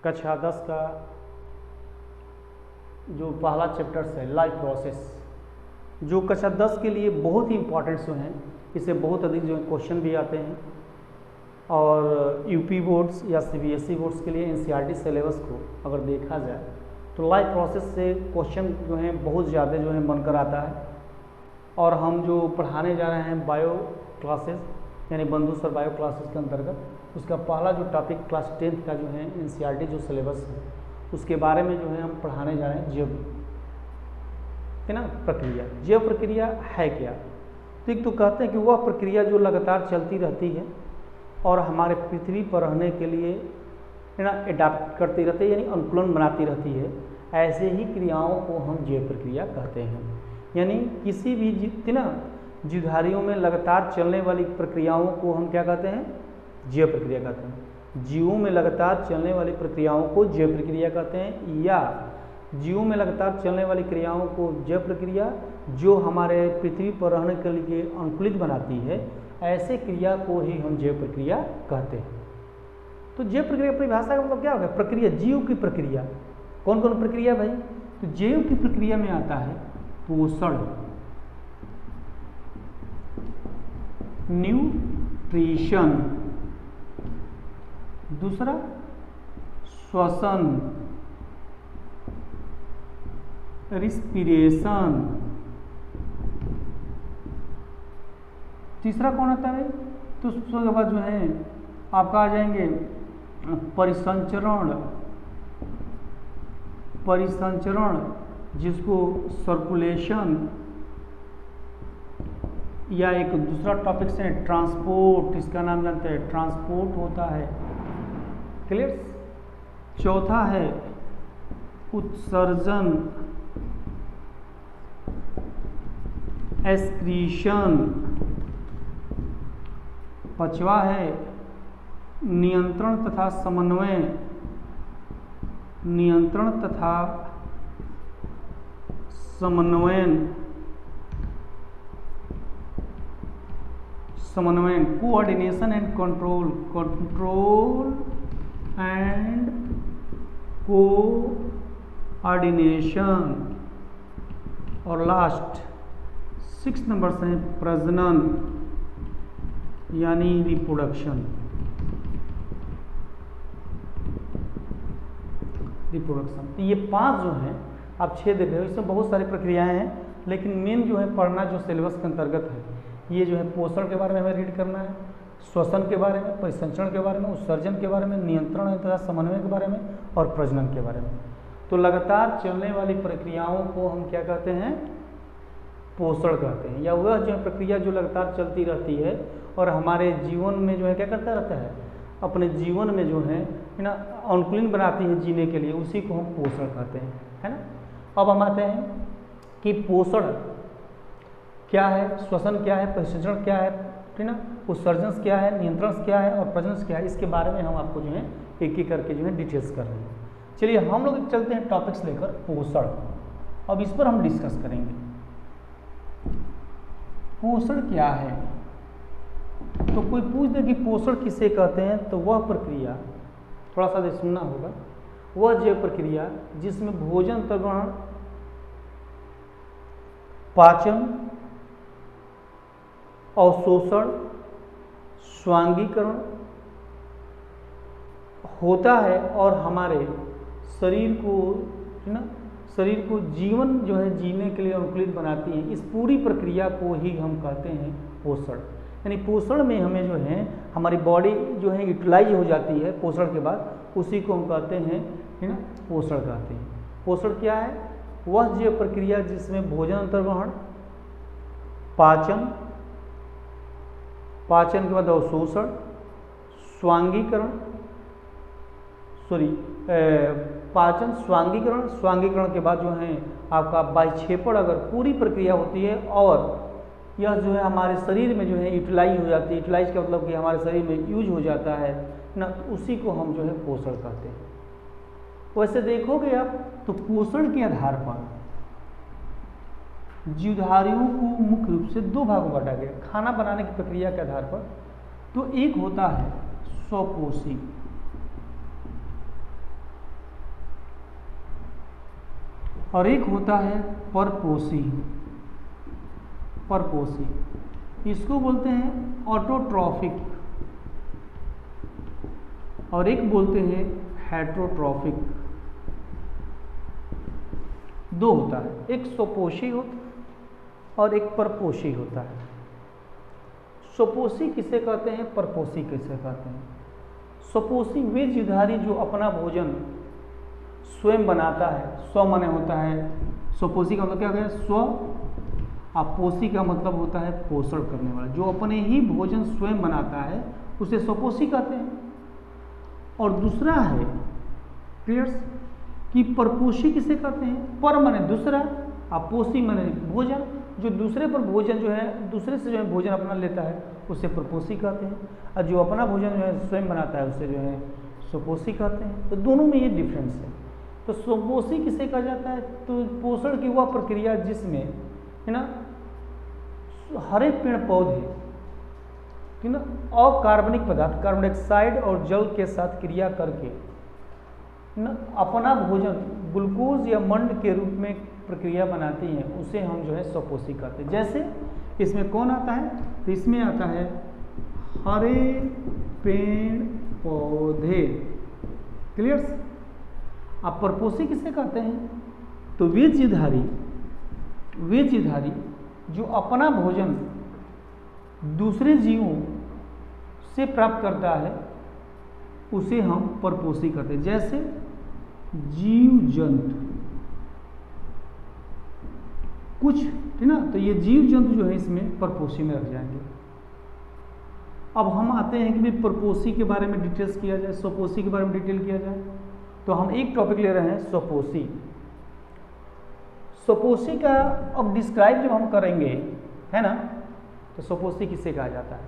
कक्षा 10 का जो पहला चैप्टर्स है लाइफ प्रोसेस, जो कक्षा 10 के लिए बहुत ही इंपॉर्टेंट जो हैं, इससे बहुत अधिक जो है क्वेश्चन भी आते हैं। और यूपी बोर्ड्स या सीबीएसई बोर्ड्स के लिए एनसीईआरटी सिलेबस को अगर देखा जाए तो लाइफ प्रोसेस से क्वेश्चन जो हैं बहुत ज़्यादा जो है बनकर आता है। और हम जो पढ़ाने जा रहे हैं बायो क्लासेस यानी बंधु सर बायो क्लासेस के अंतर्गत उसका पहला जो टॉपिक क्लास 10th का जो है एनसीईआरटी जो सिलेबस है उसके बारे में जो है हम पढ़ाने जा रहे हैं जैव, है ना, प्रक्रिया। जैव प्रक्रिया है क्या? तो एक तो कहते हैं कि वह प्रक्रिया जो लगातार चलती रहती है और हमारे पृथ्वी पर रहने के लिए, है ना, एडाप्ट करती रहती है यानी अनुकूलन बनाती रहती है। ऐसे ही क्रियाओं को हम जैव प्रक्रिया कहते हैं। यानी किसी भी जीवधारियों में लगातार चलने वाली प्रक्रियाओं को हम क्या कहते हैं? जैव प्रक्रिया कहते हैं। जीवों में लगातार चलने वाली प्रक्रियाओं को जैव प्रक्रिया कहते हैं, या जीवों में लगातार चलने वाली क्रियाओं को जैव प्रक्रिया जो हमारे पृथ्वी पर रहने के लिए अनुकूलित बनाती है, ऐसे क्रिया को ही हम जैव प्रक्रिया कहते हैं। तो जैव प्रक्रिया परिभाषा का मतलब क्या होगा? प्रक्रिया, जीव की प्रक्रिया। कौन कौन प्रक्रिया भाई? तो जैव की प्रक्रिया में आता है पोषण, न्यूट्रिशन, दूसरा श्वसन, रिस्पिरेशन, तीसरा कौन आता है? तो उसके बाद जो है आपका आ जाएंगे परिसंचरण, जिसको सर्कुलेशन, या एक दूसरा टॉपिक से ट्रांसपोर्ट, इसका नाम जानते हैं ट्रांसपोर्ट होता है। क्लियर? चौथा है उत्सर्जन, एक्सक्रीशन, पांचवा है नियंत्रण तथा समन्वय, समन्वयन, कोऑर्डिनेशन एंड कंट्रोल, कोऑर्डिनेशन। और लास्ट 6 नंबर से है प्रजनन यानी रिप्रोडक्शन। तो ये 5 जो हैं आप 6 देख रहे हो, इसमें बहुत सारी प्रक्रियाएं हैं, लेकिन मेन जो है पढ़ना जो सिलेबस के अंतर्गत है ये जो है पोषण के बारे में हमें रीड करना है, श्वसन के बारे में, परिसंचरण के बारे में, उत्सर्जन के बारे में, नियंत्रण तथा समन्वय के बारे में और प्रजनन के बारे में। तो लगातार चलने वाली प्रक्रियाओं को हम क्या कहते हैं? पोषण कहते हैं। या वह जो प्रक्रिया जो लगातार चलती रहती है और हमारे जीवन में जो है क्या करता रहता है? अपने जीवन में जो है ना अनुकूलन बनाती है जीने के लिए, उसी को हम पोषण कहते हैं, है ना। अब हम आते हैं कि पोषण क्या है, श्वसन क्या है, परिसंचरण क्या है ना, उत्सर्जन क्या है, नियंत्रण क्या है और प्रजनन क्या है, इसके बारे में हम आपको जो है एक एक करके जो है डिटेल्स कर रहे हैं। चलिए हम लोग चलते हैं टॉपिक्स लेकर पोषण। अब इस पर हम डिस्कस करेंगे पोषण क्या है। तो कोई पूछ दे कि पोषण किसे कहते हैं, तो वह प्रक्रिया, थोड़ा सा सुनना होगा, वह जैव प्रक्रिया जिसमें भोजन ग्रहण, पाचन, अवशोषण, स्वांगीकरण होता है और हमारे शरीर को, है ना, शरीर को जीवन जो है जीने के लिए अनुकूलित बनाती है। इस पूरी प्रक्रिया को ही हम कहते हैं पोषण। यानी पोषण में हमें जो है हमारी बॉडी जो है यूटिलाइज हो जाती है पोषण के बाद, उसी को हम कहते हैं, है ना, पोषण कहते हैं। पोषण क्या है? वह जैव प्रक्रिया जिसमें भोजन अंतर्ग्रहण, पाचन के बाद अवशोषण, पाचन, स्वांगीकरण के बाद जो है आपका वायक्षेपण अगर पूरी प्रक्रिया होती है और यह जो है हमारे शरीर में जो है यूटिलाइज हो जाती है। यूटिलाइज का मतलब कि हमारे शरीर में यूज हो जाता है ना, उसी को हम जो है पोषण कहते हैं। वैसे देखोगे आप तो पोषण के आधार पर जीवधारियों को मुख्य रूप से 2 भागों में बांटा गया खाना बनाने की प्रक्रिया के आधार पर। तो एक होता है स्वपोषी और एक होता है परपोषी। परपोषी इसको बोलते हैं ऑटोट्रॉफिक, और एक बोलते हैं हेट्रोट्रॉफिक। दो होता है, एक स्वपोषी होता है और एक परपोषी होता है। स्वपोषी किसे कहते हैं, परपोषी किसे कहते हैं? स्वपोषी वे जीवधारी जो अपना भोजन स्वयं बनाता है। स्व माने होता है, स्वपोषी का मतलब क्या है? स्व। अब पोषी का मतलब होता है पोषण करने वाला, जो अपने ही भोजन स्वयं बनाता है उसे स्वपोषी कहते हैं। और दूसरा है क्लियर्स कि परपोषी किसे कहते हैं? पर माने दूसरा, अब पोषी माने भोजन, जो दूसरे पर भोजन जो है, दूसरे से जो है भोजन अपना लेता है उसे परपोषी कहते हैं, और जो अपना भोजन जो है स्वयं बनाता है उसे जो है स्वपोषी कहते हैं। तो दोनों में ये डिफरेंस है। तो स्वपोषी किसे कहा जाता है? तो पोषण की वह प्रक्रिया जिसमें है ना हरे पेड़ पौधे है ना अकार्बनिक पदार्थ कार्बन डाइऑक्साइड और जल के साथ क्रिया करके ना अपना भोजन ग्लूकोज या मंड के रूप में प्रक्रिया बनाती हैं, उसे हम जो है स्वपोषी कहते हैं। जैसे इसमें कौन आता है? तो इसमें आता है हरे पेड़ पौधे। क्लियर? आप परपोषी किसे कहते हैं? तो वे जीवधारी जो अपना भोजन दूसरे जीवों से प्राप्त करता है उसे हम परपोषी कहते हैं। जैसे जीव जंतु कुछ, ठीक ना, तो ये जीव जंतु जो है इसमें परपोषी में रख जाएंगे। अब हम आते हैं कि भाई परपोषी के बारे में डिटेल्स किया जाए, स्वपोषी के बारे में डिटेल किया जाए। तो हम एक टॉपिक ले रहे हैं स्वपोषी। स्वपोषी का अब डिस्क्राइब जब हम करेंगे है ना, तो स्वपोषी किसे कहा जाता है?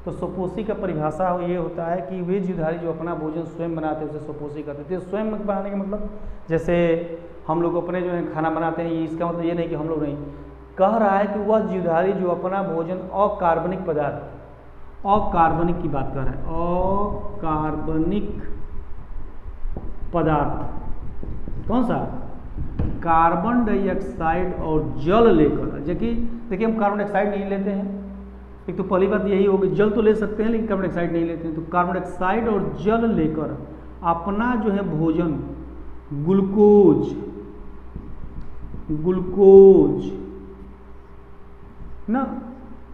तो स्वपोषी का परिभाषा ये होता है कि वे जीवधारी जो अपना भोजन स्वयं बनाते हैं उसे स्वपोषी कहते हैं। स्वयं बनाने का मतलब जैसे हम लोग अपने जो है खाना बनाते हैं, इसका मतलब ये नहीं कि हम लोग नहीं, कह रहा है कि वह जीवधारी जो अपना भोजन अकार्बनिक पदार्थ, अकार्बनिक की बात कर रहा है, अकार्बनिक पदार्थ कौन सा? कार्बन डाइऑक्साइड और जल लेकर। देखिए हम कार्बन डाइऑक्साइड नहीं लेते हैं, एक तो पहली बात यही होगी, जल तो ले सकते हैं लेकिन कार्बन डाइऑक्साइड नहीं लेते हैं। तो कार्बन डाइऑक्साइड और जल लेकर अपना जो है भोजन ग्लूकोज ना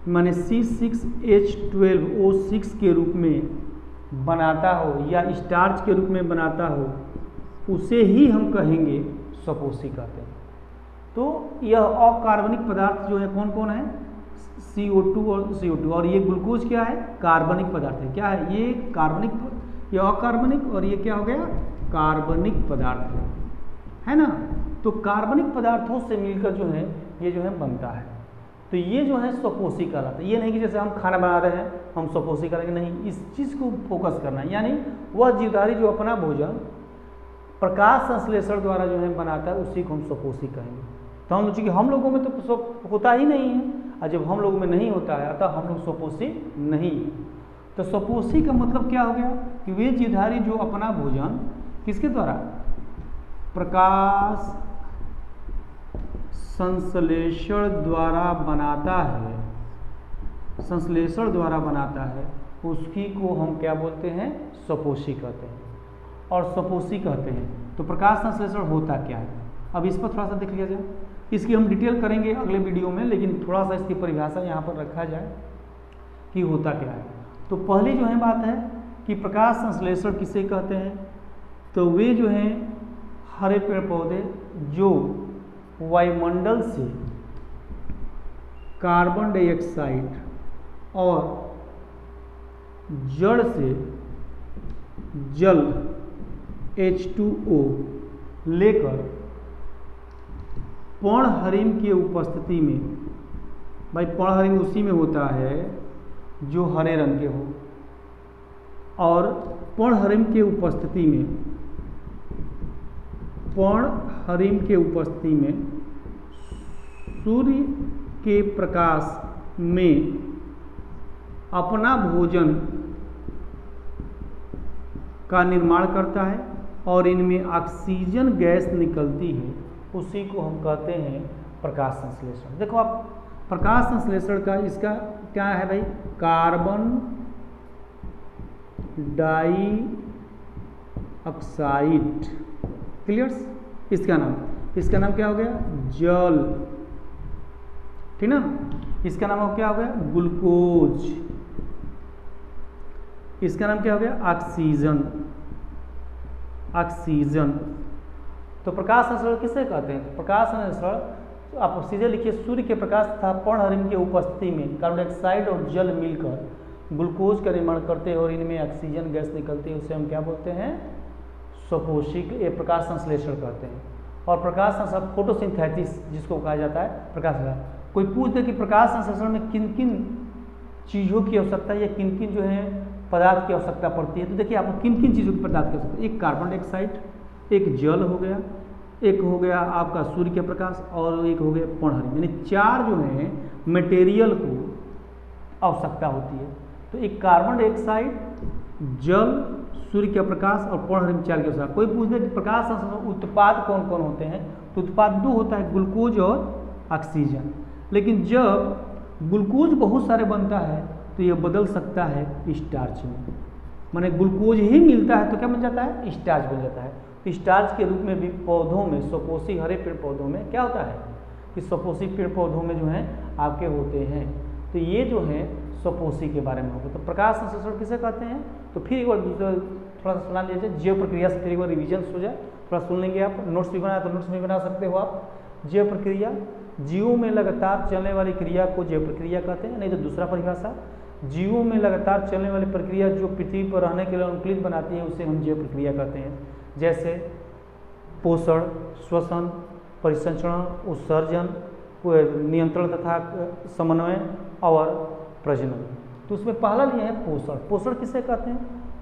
माने C6H12O6 के रूप में बनाता हो या स्टार्च के रूप में बनाता हो, उसे ही हम कहेंगे स्वपोषी कहते हैं। तो यह अकार्बनिक पदार्थ जो है कौन कौन है? CO2 और CO2, और ये ग्लूकोज क्या है? कार्बनिक पदार्थ है। क्या है ये? कार्बनिक, ये अकार्बनिक, और ये क्या हो गया? कार्बनिक पदार्थ है ना। तो कार्बनिक पदार्थों से मिलकर जो है ये जो है बनता है। तो ये जो है स्वपोषी कहलाता है। ये नहीं कि जैसे हम खाना बना रहे हैं हम स्वपोषी करेंगे, नहीं, इस चीज़ को फोकस करना है। यानी वह जीवधारी जो अपना भोजन प्रकाश संश्लेषण द्वारा जो है बनाता है उसी को हम स्वपोषी कहेंगे। तो हम चूँकि हम लोगों में तो होता ही नहीं है, और जब हम लोगों में नहीं होता है अतः हम लोग स्वपोषी नहीं। तो स्वपोषी का मतलब क्या हो गया कि वे जीवधारी जो अपना भोजन किसके द्वारा? प्रकाश संश्लेषण द्वारा बनाता है, संश्लेषण द्वारा बनाता है, उसकी को हम क्या बोलते हैं? स्वपोषी कहते हैं और स्वपोषी कहते हैं। तो प्रकाश संश्लेषण होता क्या है? अब इस पर थोड़ा सा देख लिया जाए। इसकी हम डिटेल करेंगे अगले वीडियो में, लेकिन थोड़ा सा इसकी परिभाषा यहाँ पर रखा जाए कि होता क्या है। तो पहली जो है बात है कि प्रकाश संश्लेषण किसे कहते हैं? तो वे जो हैं हरे पेड़ पौधे जो वायुमंडल से कार्बन डाइऑक्साइड और जड़ से जल H2O लेकर पर्णहरिम की उपस्थिति में, भाई पर्णहरिम उसी में होता है जो हरे रंग के हो, और पर्णहरिम के उपस्थिति में, पर्णहरिम के उपस्थिति में सूर्य के प्रकाश में अपना भोजन का निर्माण करता है, और इनमें ऑक्सीजन गैस निकलती है उसी को हम कहते हैं प्रकाश संश्लेषण। देखो आप प्रकाश संश्लेषण का इसका क्या है भाई, कार्बन डाई ऑक्साइड, क्लियर्स, इसका नाम क्या हो गया, जल, ठीक ना। इसका नाम क्या हो गया, ग्लूकोज। इसका नाम क्या हो गया, ऑक्सीजन। तो प्रकाश संश्लेषण किसे कहते हैं, तो प्रकाश संश्लेषण तो आप सीधे लिखिए, सूर्य के प्रकाश तथा पर्णहरित की उपस्थिति में कार्बन डाइऑक्साइड और जल मिलकर ग्लूकोज का निर्माण करते हैं और इनमें ऑक्सीजन गैस निकलती है, उसे हम क्या बोलते हैं, स्वपोषी, ये प्रकाश संश्लेषण कहते हैं। और प्रकाश संश्लेषण फोटोसिंथेसिस जिसको कहा जाता है प्रकाश संश्लेषण। कोई पूछ दे कि प्रकाश संश्लेषण में किन किन चीज़ों की आवश्यकता है या किन किन जो है पदार्थ की आवश्यकता पड़ती है, तो देखिए आपको किन किन चीज़ों की पदार्थ की आवश्यकता है, एक कार्बन डाइऑक्साइड, एक जल हो गया, एक हो गया आपका सूर्य के प्रकाश, और एक हो गया पर्णहरित, यानी 4 जो है मटेरियल को आवश्यकता होती है। तो एक कार्बन डाइऑक्साइड, जल, सूर्य का प्रकाश और पर्णहरित 4 के आवश्यकता। कोई पूछ दे कि प्रकाश संश्लेषण उत्पाद कौन कौन होते हैं, तो उत्पाद 2 होता है, ग्लूकोज और ऑक्सीजन। लेकिन जब ग्लूकोज बहुत सारे बनता है तो यह बदल सकता है स्टार्च में, माने ग्लूकोज ही मिलता है तो क्या बन जाता है, स्टार्च बन जाता है। तो स्टार्च के रूप में भी पौधों में, स्वपोषी हरे पेड़ पौधों में क्या होता है कि स्वपोषी पेड़ पौधों में जो है आपके होते हैं। तो ये जो है स्वपोषी के बारे में होगा। तो प्रकाश संश्लेषण किसे कहते हैं, तो फिर एक बार थोड़ा सा सुना लीजिए, जैव प्रक्रिया से फिर एक बार रिविजन हो जाए, थोड़ा सुन लेंगे आप, नोट्स भी बनाया तो नोट्स भी बना सकते हो आप। जैव प्रक्रिया, जीवों में लगातार चलने वाली क्रिया को जैव प्रक्रिया कहते हैं। नहीं तो दूसरा परिभाषा, जीवों में लगातार चलने वाली प्रक्रिया जो पृथ्वी पर रहने के लिए अनुकूलित बनाती है उसे हम जैव प्रक्रिया कहते हैं। जैसे पोषण, श्वसन, परिसंचरण, उत्सर्जन, नियंत्रण तथा समन्वय और प्रजनन। तो उसमें पहला लिया है पोषण। पोषण किसे कहते हैं,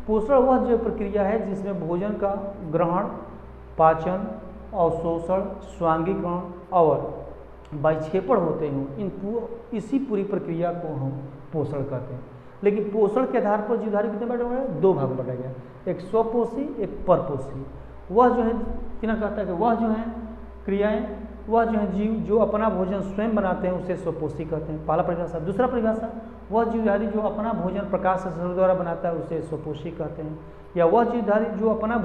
पोषण वह जैव प्रक्रिया है जिसमें भोजन का ग्रहण, पाचन, अवशोषण, स्वांगीकरण और विक्षेपण होते हैं। इसी पूरी प्रक्रिया को हम पोषण कहते हैं। लेकिन पोषण के आधार पर जीवधारी कितने बांटा गया, 2 भाग में बांटा गया, एक स्वपोषी, एक परपोषी। वह जो है किना कहता है कि वह जो है क्रियाएं, वह जो है जीव जो अपना भोजन स्वयं बनाते हैं उसे स्वपोषी कहते हैं, पहला परिभाषा। दूसरा परिभाषा, वह जीवधारी जो अपना भोजन प्रकाश संश्लेषण द्वारा बनाता है उसे स्वपोषी कहते हैं। या वह जीवधारी जो अपना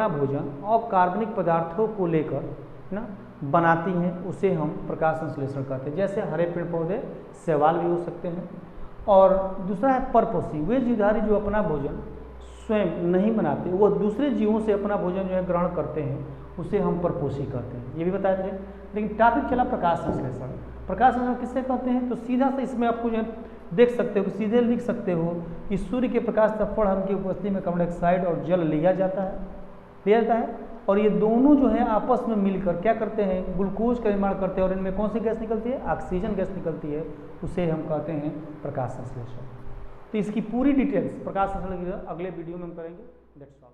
भोजन अकार्बनिक पदार्थों को लेकर ना बनाती हैं उसे हम प्रकाश संश्लेषण कहते हैं। जैसे हरे पेड़ पौधे, शैवाल भी हो सकते हैं। और दूसरा है परपोषी, वे जीवधारी जो अपना भोजन स्वयं नहीं बनाते, वो दूसरे जीवों से अपना भोजन जो है ग्रहण करते हैं, उसे हम परपोषी कहते हैं। ये भी बताए थे। लेकिन टॉपिक चला प्रकाश संश्लेषण। प्रकाश संश्लेषण किससे कहते हैं, तो सीधा से इसमें आपको जो है देख सकते हो, सीधे लिख सकते हो कि सूर्य के प्रकाश तथा पर्णहरित की उपस्थिति में कार्बन डाइऑक्साइड और जल लिया जाता है और ये दोनों जो है आपस में मिलकर क्या करते हैं, ग्लूकोज का निर्माण करते हैं और इनमें कौन सी गैस निकलती है, ऑक्सीजन गैस निकलती है, उसे हम कहते हैं प्रकाश संश्लेषण। तो इसकी पूरी डिटेल्स प्रकाश संश्लेषण अगले वीडियो में हम करेंगे। That's all.